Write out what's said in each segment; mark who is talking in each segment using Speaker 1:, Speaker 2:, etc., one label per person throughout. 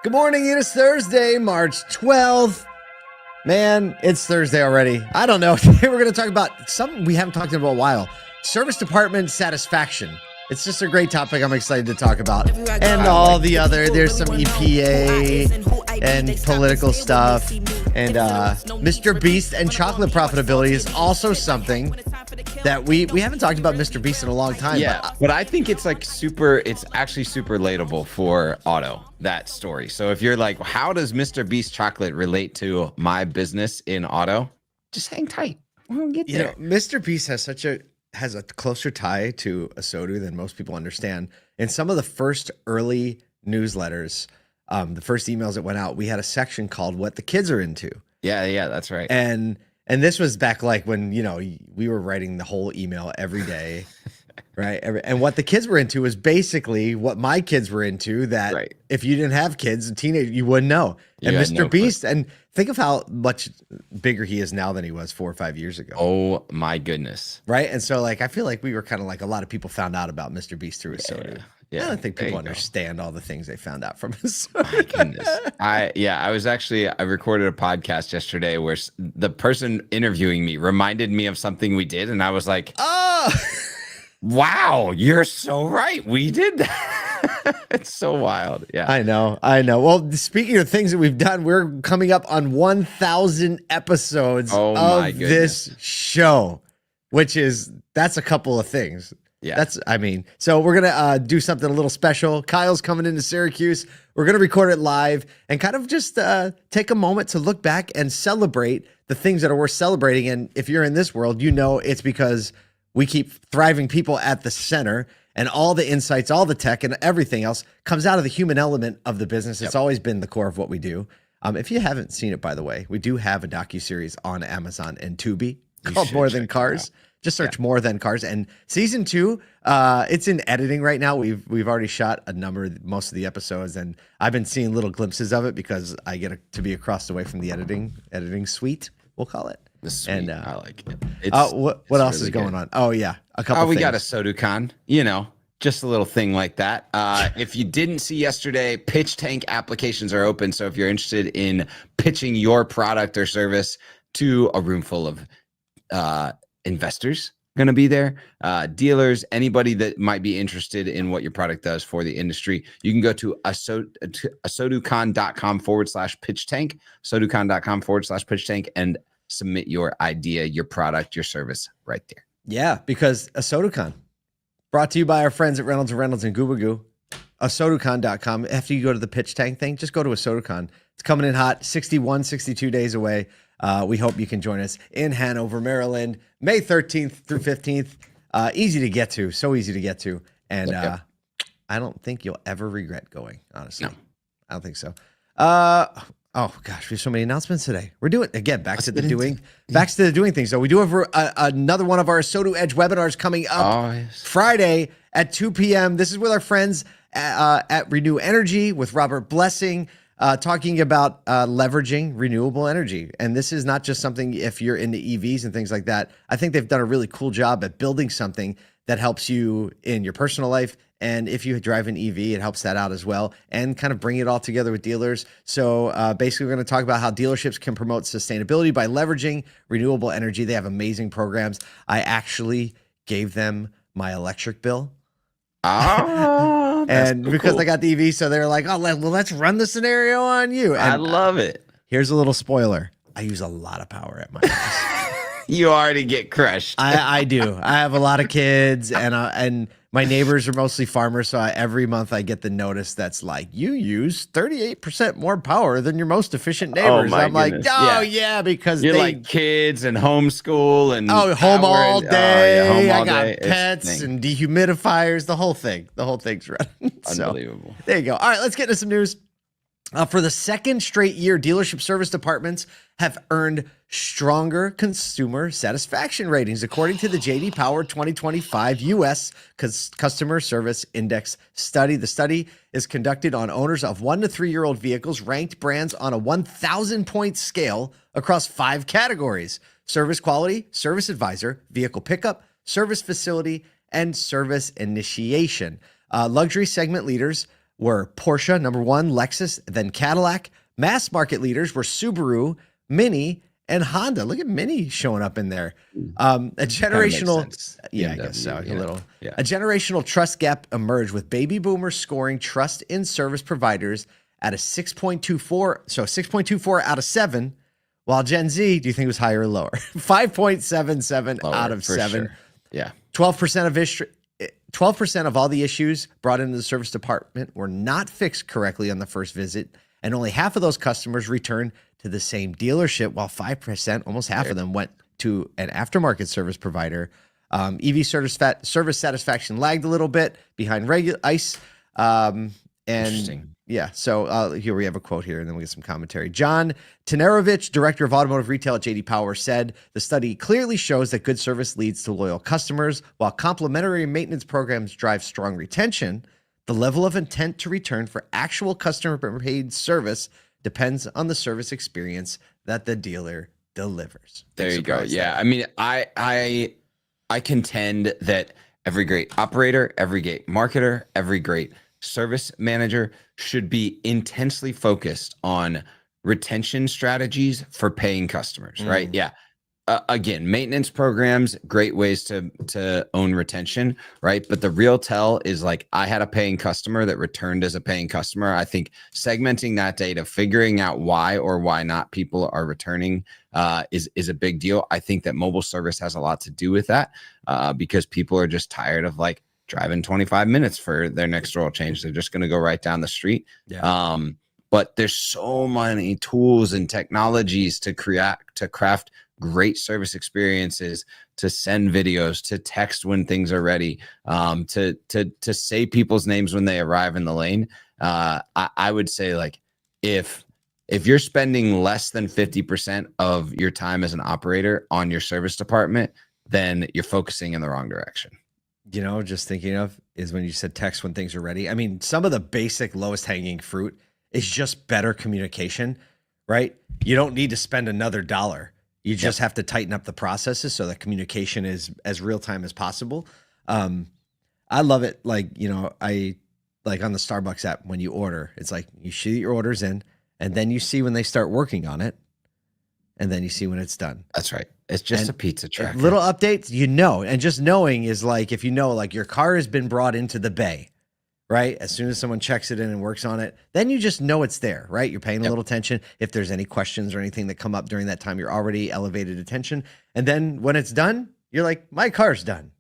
Speaker 1: Good morning. It is Thursday, March 12th. Man, it's Thursday already. I don't know. Today we're going to talk about something we haven't talked about in a while. Service department satisfaction. It's just a great topic I'm excited to talk about. And all the other, there's some EPA and political stuff. And Mr. Beast and chocolate profitability is also something that we haven't talked about Mr. Beast in a long time.
Speaker 2: Yeah, but I think it's like it's actually super relatable for auto, that story. So if you're like, how does Mr. Beast chocolate relate to my business in auto? Just hang tight. We'll get there.
Speaker 1: Mr. Beast has a closer tie to ASOTU than most people understand. In some of the first early newsletters, the first emails that went out, we had a section called "What the Kids Are Into."
Speaker 2: Yeah, that's right.
Speaker 1: And this was back like when, we were writing the whole email every day, right? And what the kids were into was basically what my kids were into, that if you didn't have kids, a teenager, you wouldn't know. And Mr. Beast, and think of how much bigger he is now than he was 4 or 5 years ago.
Speaker 2: Oh my goodness.
Speaker 1: Right? And so I feel like we were kind of like a lot of people found out about Mr. Beast through ASOTU. Yeah. I don't think people understand all the things they found out from us.
Speaker 2: My goodness. I recorded a podcast yesterday where the person interviewing me reminded me of something we did. And I was like, oh, wow, you're so right. We did that. It's so wild. Yeah, I know.
Speaker 1: Well, speaking of things that we've done, we're coming up on 1,000 episodes of this show, that's a couple of things.
Speaker 2: Yeah,
Speaker 1: so we're going to do something a little special. Kyle's coming into Syracuse. We're going to record it live and kind of just take a moment to look back and celebrate the things that are worth celebrating. And if you're in this world, it's because we keep thriving people at the center, and all the insights, all the tech and everything else comes out of the human element of the business. It's always been the core of what we do. If you haven't seen it, by the way, we do have a docuseries on Amazon and Tubi called More Than Cars. Just search More Than Cars. And season 2, it's in editing right now. We've already shot most of the episodes, and I've been seeing little glimpses of it because I get to be across the way from the editing suite, we'll call it.
Speaker 2: The suite, and I like it.
Speaker 1: What else is going on? Oh yeah, a couple.
Speaker 2: We got ASOTU CON. Just a little thing like that. If you didn't see yesterday, pitch tank applications are open. So if you're interested in pitching your product or service to a room full of investors, going to be there, dealers, anybody that might be interested in what your product does for the industry, you can go to ASOTUCON.com/pitch tank, ASOTUCON.com/pitch tank, and submit your idea, your product, your service right there.
Speaker 1: Yeah, because ASOTU CON, brought to you by our friends at Reynolds & Reynolds and Goobagoo. ASOTUCON.com. After you go to the pitch tank thing, just go to ASOTU CON. It's coming in hot, 62 days away. We hope you can join us in Hanover, Maryland, May 13th through 15th. Easy to get to, so easy to get to. And I don't think you'll ever regret going, honestly. No. I don't think so. Oh gosh, we have so many announcements today. We're doing back to the doing things. So we do have another one of our ASOTU Edge webinars coming up Friday at 2 p.m. This is with our friends at Renew Energy with Robert Blessing, talking about leveraging renewable energy. And this is not just something if you're into EVs and things like that. I think they've done a really cool job at building something that helps you in your personal life. And if you drive an EV, it helps that out as well, and kind of bring it all together with dealers. So basically, we're going to talk about how dealerships can promote sustainability by leveraging renewable energy. They have amazing programs. I actually gave them my electric bill. And because I got the EV, so they're like, let's run the scenario on you. And
Speaker 2: I love it.
Speaker 1: Here's a little spoiler. I use a lot of power at my house.
Speaker 2: You already get crushed.
Speaker 1: I do. I have a lot of kids, and my neighbors are mostly farmers, so every month I get the notice that's like, you use 38% more power than your most efficient neighbors. I'm
Speaker 2: goodness.
Speaker 1: Like, yeah, because
Speaker 2: you're like kids and homeschool and
Speaker 1: home all day. I got pets and dehumidifiers, the whole thing. The whole thing's running.
Speaker 2: Unbelievable.
Speaker 1: So, there you go. All right, let's get into some news. For the second straight year, dealership service departments have earned stronger consumer satisfaction ratings, according to the J.D. Power 2025 U.S. Customer Service Index study. The study is conducted on owners of 1 to 3-year-old vehicles, ranked brands on a 1,000-point scale across 5 categories: service quality, service advisor, vehicle pickup, service facility, and service initiation. Luxury segment leaders were Porsche, number one, Lexus, then Cadillac. Mass market leaders were Subaru, Mini, and Honda. Look at Mini showing up in there. A generational, yeah, I guess so. A little.
Speaker 2: Yeah.
Speaker 1: A generational trust gap emerged with baby boomers scoring trust in service providers at a 6.24. So 6.24 out of 7. While Gen Z, do you think it was higher or lower? 5.77 out of 7.
Speaker 2: Sure. Yeah.
Speaker 1: 12% of all the issues brought into the service department were not fixed correctly on the first visit, and only half of those customers returned to the same dealership, while 5%, almost half of them, went to an aftermarket service provider. EV service satisfaction lagged a little bit behind regular ICE.
Speaker 2: Interesting.
Speaker 1: Yeah, so here we have a quote here, and then we get some commentary. John Tenerovich, director of automotive retail at J.D. Power, said the study clearly shows that good service leads to loyal customers, while complimentary maintenance programs drive strong retention. The level of intent to return for actual customer-paid service depends on the service experience that the dealer delivers.
Speaker 2: There you go. Yeah, I mean, I contend that every great operator, every great marketer, every great service manager should be intensely focused on retention strategies for paying customers, right? Yeah. Again, maintenance programs, great ways to own retention, right? But the real tell is like, I had a paying customer that returned as a paying customer. I think segmenting that data, figuring out why or why not people are returning is a big deal. I think that mobile service has a lot to do with that because people are just tired of like driving 25 minutes for their next oil change. They're just going to go right down the street. Yeah. But there's so many tools and technologies to craft great service experiences, to send videos, to text when things are ready, to say people's names when they arrive in the lane. I would say, like, if you're spending less than 50% of your time as an operator on your service department, then you're focusing in the wrong direction.
Speaker 1: You know, just thinking of is when you said text when things are ready. I mean, some of the basic lowest hanging fruit is just better communication, right? You don't need to spend another dollar. You just have to tighten up the processes so that communication is as real time as possible. I love it. Like, you know, I like on the Starbucks app, when you order, it's like you shoot your orders in and then you see when they start working on it. And then you see when it's done.
Speaker 2: That's right. It's just a pizza tracker.
Speaker 1: Little updates, you know, and just knowing is like, if you know, like your car has been brought into the bay, right? As soon as someone checks it in and works on it, then you just know it's there, right? You're paying a little attention. If there's any questions or anything that come up during that time, you're already elevated attention. And then when it's done, you're like, my car's done.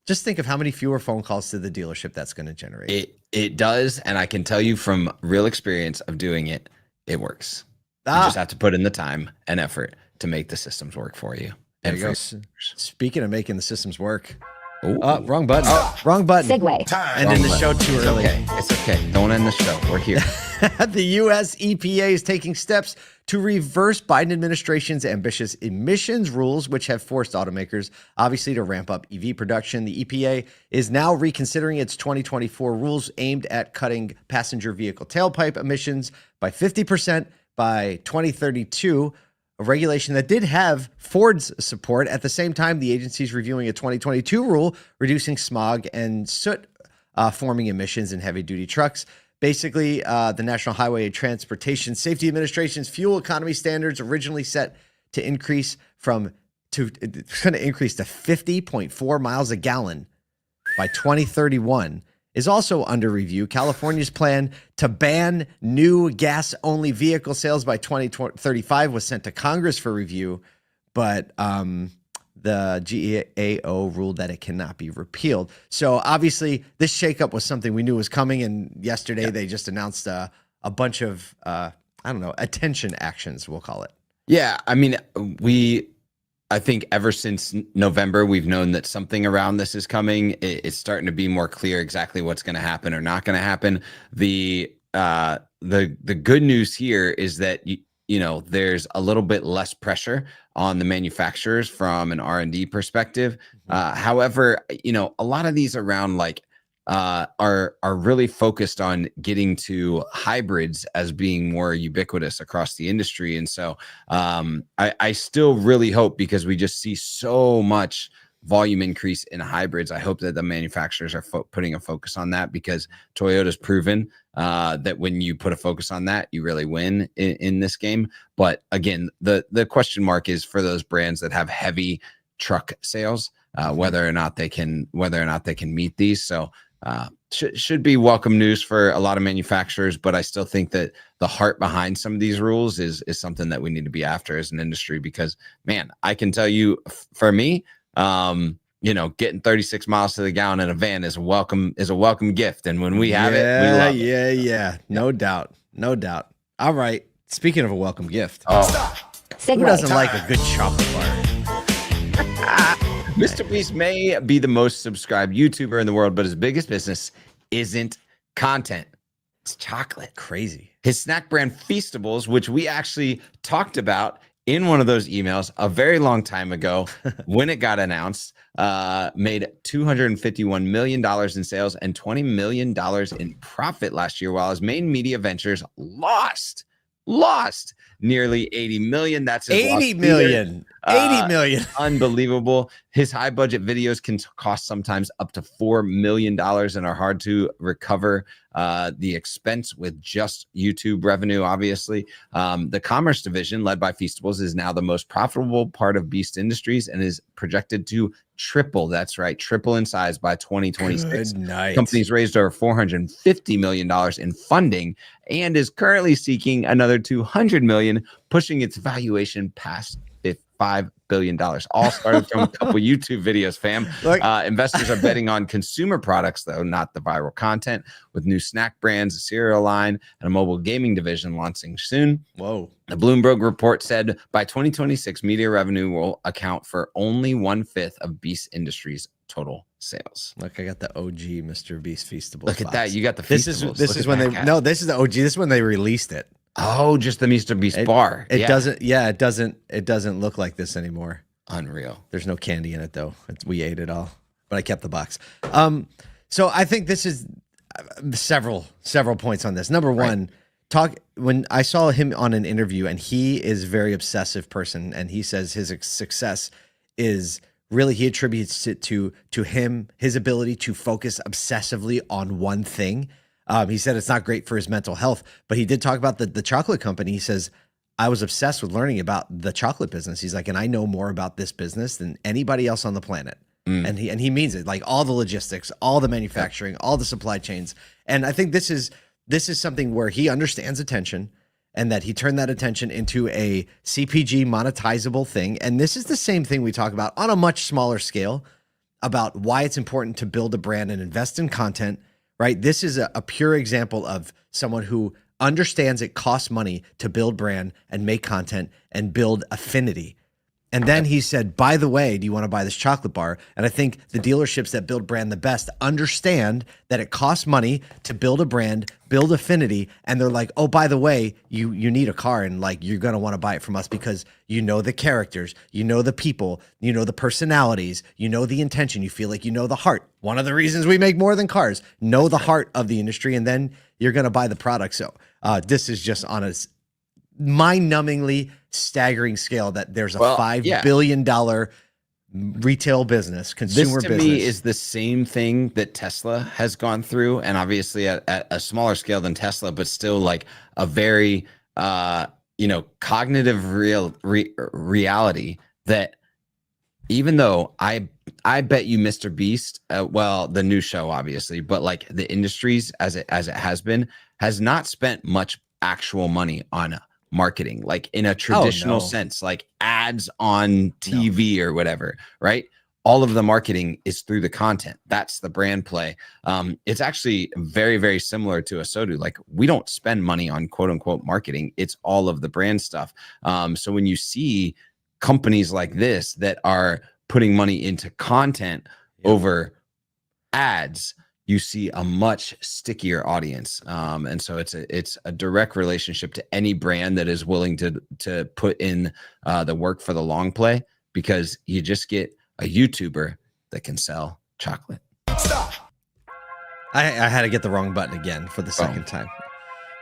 Speaker 1: Just think of how many fewer phone calls to the dealership that's going to generate.
Speaker 2: It does. And I can tell you from real experience of doing it, it works. You just have to put in the time and effort to make the systems work for you.
Speaker 1: And there you go. Speaking of making the systems work. Wrong button. Wrong button.
Speaker 3: Segue.
Speaker 1: Ending the show too early.
Speaker 2: It's okay. Don't end the show. We're here.
Speaker 1: The U.S. EPA is taking steps to reverse Biden administration's ambitious emissions rules, which have forced automakers, obviously, to ramp up EV production. The EPA is now reconsidering its 2024 rules aimed at cutting passenger vehicle tailpipe emissions by 50% by 2032, a regulation that did have Ford's support. At the same time, the agency is reviewing a 2022 rule reducing smog and soot forming emissions in heavy-duty trucks. Basically, the National Highway Transportation Safety Administration's fuel economy standards, originally set to increase to 50.4 miles a gallon by 2031, is also under review. California's plan to ban new gas-only vehicle sales by 2035 was sent to Congress for review, but the GAO ruled that it cannot be repealed. So obviously, this shakeup was something we knew was coming, and yesterday they just announced a bunch of, attention actions, we'll call it.
Speaker 2: Yeah, I mean, I think ever since November, we've known that something around this is coming. It's starting to be more clear exactly what's going to happen or not going to happen. The good news here is that you know there's a little bit less pressure on the manufacturers from an R&D perspective. However, you know, a lot of these around like are really focused on getting to hybrids as being more ubiquitous across the industry. And so I still really hope, because we just see so much volume increase in hybrids. I hope that the manufacturers are putting a focus on that, because Toyota's proven that when you put a focus on that, you really win in this game. But again, the question mark is for those brands that have heavy truck sales, whether or not they can meet these. So should be welcome news for a lot of manufacturers, but I still think that the heart behind some of these rules is something that we need to be after as an industry, because man, I can tell you for me, getting 36 miles to the gallon in a van is a welcome gift. And when we have it, we love it.
Speaker 1: Yeah. No doubt. All right. Speaking of a welcome gift,
Speaker 3: Segway.
Speaker 1: who doesn't like a good chocolate bar?
Speaker 2: Mr. Beast may be the most subscribed YouTuber in the world, but his biggest business isn't content. It's chocolate.
Speaker 1: Crazy.
Speaker 2: His snack brand Feastables, which we actually talked about in one of those emails a very long time ago when it got announced, made $251 million in sales and $20 million in profit last year, while his main media ventures lost nearly 80 million. That's his
Speaker 1: 80 million. 80 million.
Speaker 2: Unbelievable. His high budget videos can cost sometimes up to $4 million and are hard to recover the expense with just YouTube revenue, obviously. The commerce division, led by Feastables, is now the most profitable part of Beast Industries and is projected to triple. That's right, triple in size by 2026.
Speaker 1: Good night.
Speaker 2: Company's raised over $450 million in funding and is currently seeking another $200 million, pushing its valuation past $5 billion. All started from a couple YouTube videos, fam.
Speaker 1: Look.
Speaker 2: Investors are betting on consumer products, though, not the viral content, with new snack brands, a cereal line, and a mobile gaming division launching soon.
Speaker 1: Whoa.
Speaker 2: The Bloomberg report said by 2026, media revenue will account for only 1/5 of Beast Industries' total sales.
Speaker 1: Look, I got the OG Mr. Beast Feastables.
Speaker 2: Look at
Speaker 1: box.
Speaker 2: that. You got the
Speaker 1: This
Speaker 2: Feastables.
Speaker 1: is
Speaker 2: Look at
Speaker 1: when
Speaker 2: that
Speaker 1: they
Speaker 2: cat.
Speaker 1: no, this is the OG. This is when they released it.
Speaker 2: Oh, just the Mr. Beast bar.
Speaker 1: It doesn't look like this anymore.
Speaker 2: Unreal.
Speaker 1: There's no candy in it though. We ate it all, but I kept the box. So I think this is several points on this. Number one, when I saw him on an interview, and he is a very obsessive person, and he says his success is really, he attributes it to him, his ability to focus obsessively on one thing. He said it's not great for his mental health, but he did talk about the chocolate company. He says, I was obsessed with learning about the chocolate business. He's like, and I know more about this business than anybody else on the planet. And he means it, like all the logistics, all the manufacturing, all the supply chains. And I think this is something where he understands attention, and that he turned that attention into a CPG monetizable thing. And this is the same thing we talk about on a much smaller scale about why it's important to build a brand and invest in content, right? This is a pure example of someone who understands it costs money to build brand and make content and build affinity. And then he said, by the way, do you want to buy this chocolate bar? And I think the dealerships that build brand the best understand that it costs money to build a brand, build affinity. And they're like, oh, by the way, you need a car, and like, you're going to want to buy it from us because you know the characters, you know the people, you know the personalities, you know the intention, you feel like you know the heart. One of the reasons we make more than cars, know the heart of the industry, and then you're going to buy the product. So this is just on a mind-numbingly staggering scale that there's a $5 billion retail business, consumer
Speaker 2: this to
Speaker 1: business.
Speaker 2: me is the same thing that Tesla has gone through, and obviously at a smaller scale than Tesla, but still like a very cognitive reality that even though I bet you Mr. Beast, the new show obviously, but like the industries as it has been, has not spent much actual money on marketing, like in a traditional sense, like ads on TV or whatever, right? All of the marketing is through the content. That's the brand play. It's actually very, very similar to ASOTU. Like, we don't spend money on quote unquote marketing. It's all of the brand stuff. So when you see companies like this that are putting money into content over ads, you see a much stickier audience. And so it's a direct relationship to any brand that is willing to put in the work for the long play, because you just get a YouTuber that can sell chocolate.
Speaker 1: I had to get the wrong button again for the second time.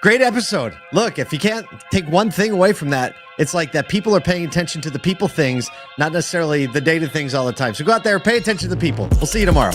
Speaker 1: Great episode. Look, if you can't take one thing away from that, it's like that people are paying attention to the people things, not necessarily the data things all the time. So go out there, pay attention to the people. We'll see you tomorrow.